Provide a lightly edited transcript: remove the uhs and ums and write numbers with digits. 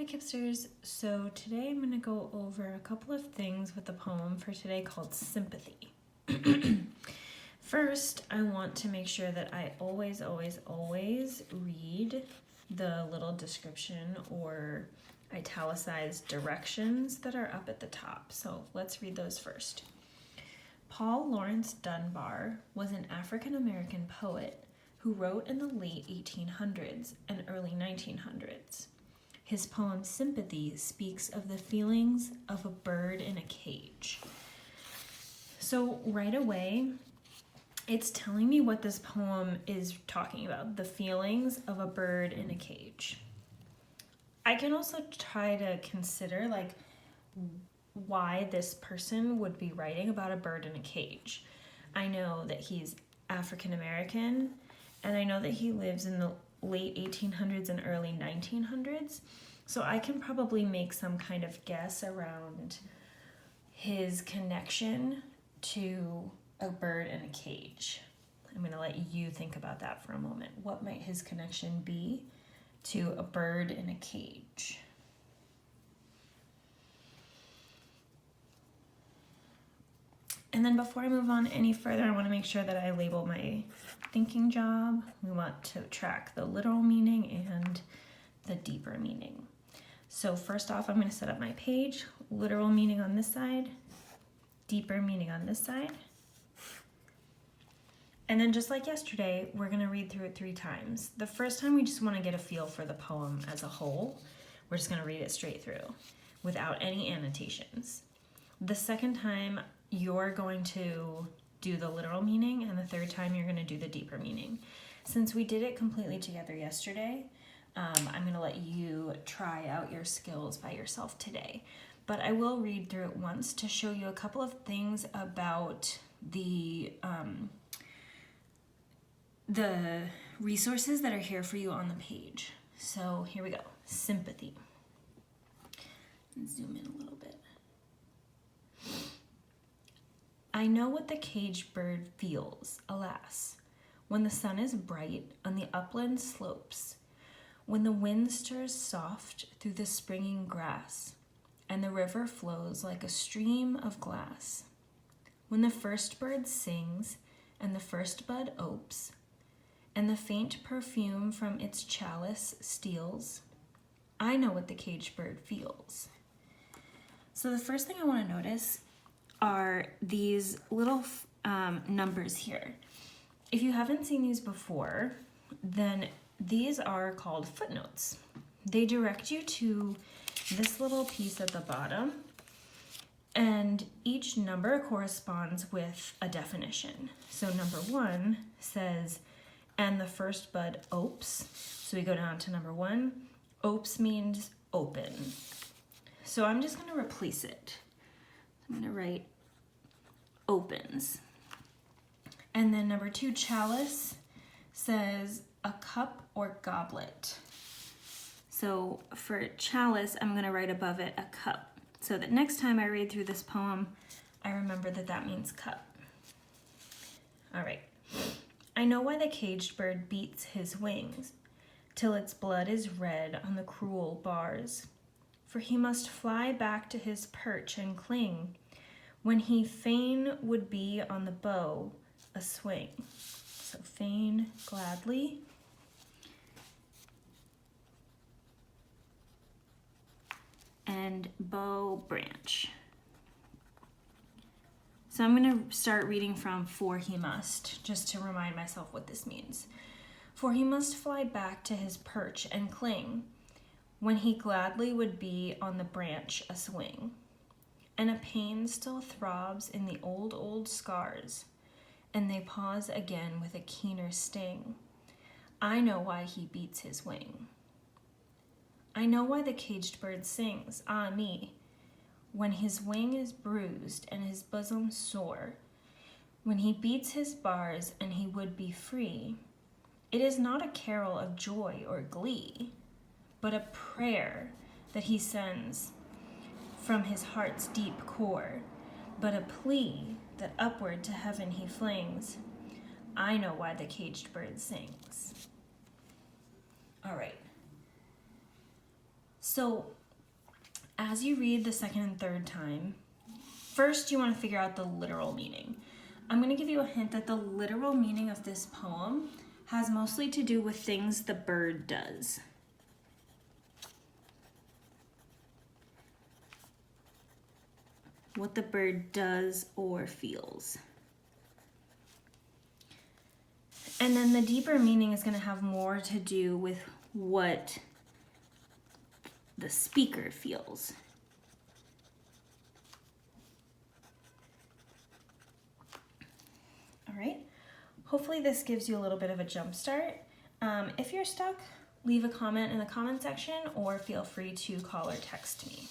Hi Kipsters, so today I'm going to go over a couple of things with the poem for today called Sympathy. First, I want to make sure that I always read the little description or italicized directions that are up at the top. So let's read those first. Paul Laurence Dunbar was an African-American poet who wrote in the late 1800s and early 1900s. His poem Sympathy speaks of the feelings of a bird in a cage. So right away, it's telling me what this poem is talking about, the feelings of a bird in a cage. I can also try to consider why this person would be writing about a bird in a cage. I know that he's African American, and I know that he lives in the late 1800s and early 1900s. So I can probably make some kind of guess around his connection to a bird in a cage. I'm going to let you think about that for a moment. What might his connection be to a bird in a cage? And then before I move on any further, I want to make sure that I label my thinking job. We want to track the literal meaning and the deeper meaning. So first off, I'm going to set up my page, literal meaning on this side, deeper meaning on this side. And then just like yesterday, we're going to read through it 3 times. The first time we just want to get a feel for the poem as a whole. We're just going to read it straight through without any annotations. The second time, you're going to do the literal meaning, and the third time you're going to do the deeper meaning. Since we did it completely together yesterday, I'm going to let you try out your skills by yourself today. But I will read through it once to show you a couple of things about the resources that are here for you on the page. So here we go. Sympathy. Zoom in a little bit. I know what the caged bird feels, alas, when the sun is bright on the upland slopes, when the wind stirs soft through the springing grass, and the river flows like a stream of glass, when the first bird sings, and the first bud opes, and the faint perfume from its chalice steals, I know what the caged bird feels. So the first thing I want to notice are these little numbers here. If you haven't seen these before, then these are called footnotes. They direct you to this little piece at the bottom, and each number corresponds with a definition. So number 1 says, and the first bud opes. So we go down to number 1. Opes means open. So I'm just going to replace it. I'm going to write opens. And then number 2, chalice, says a cup or goblet. So for chalice, I'm going to write above it a cup, so that next time I read through this poem, I remember that that means cup. All right. I know why the caged bird beats his wings, till its blood is red on the cruel bars. For he must fly back to his perch and cling, when he fain would be on the bow a swing. So fain, gladly. And bow, branch. So I'm going to start reading from For He Must, just to remind myself what this means. For he must fly back to his perch and cling, when he gladly would be on the branch a swing. And a pain still throbs in the old scars, and they pause again with a keener sting. I know why he beats his wing. I know why the caged bird sings, ah me, when his wing is bruised and his bosom sore, when he beats his bars and he would be free. It is not a carol of joy or glee, but a prayer that he sends from his heart's deep core, but a plea that upward to heaven he flings. I know why the caged bird sings. All right. So as you read the second and third time, first you want to figure out the literal meaning. I'm going to give you a hint that the literal meaning of this poem has mostly to do with things the bird does. What the bird does or feels. And then the deeper meaning is going to have more to do with what the speaker feels. All right, hopefully this gives you a little bit of a jump start. If you're stuck, leave a comment in the comment section or feel free to call or text me.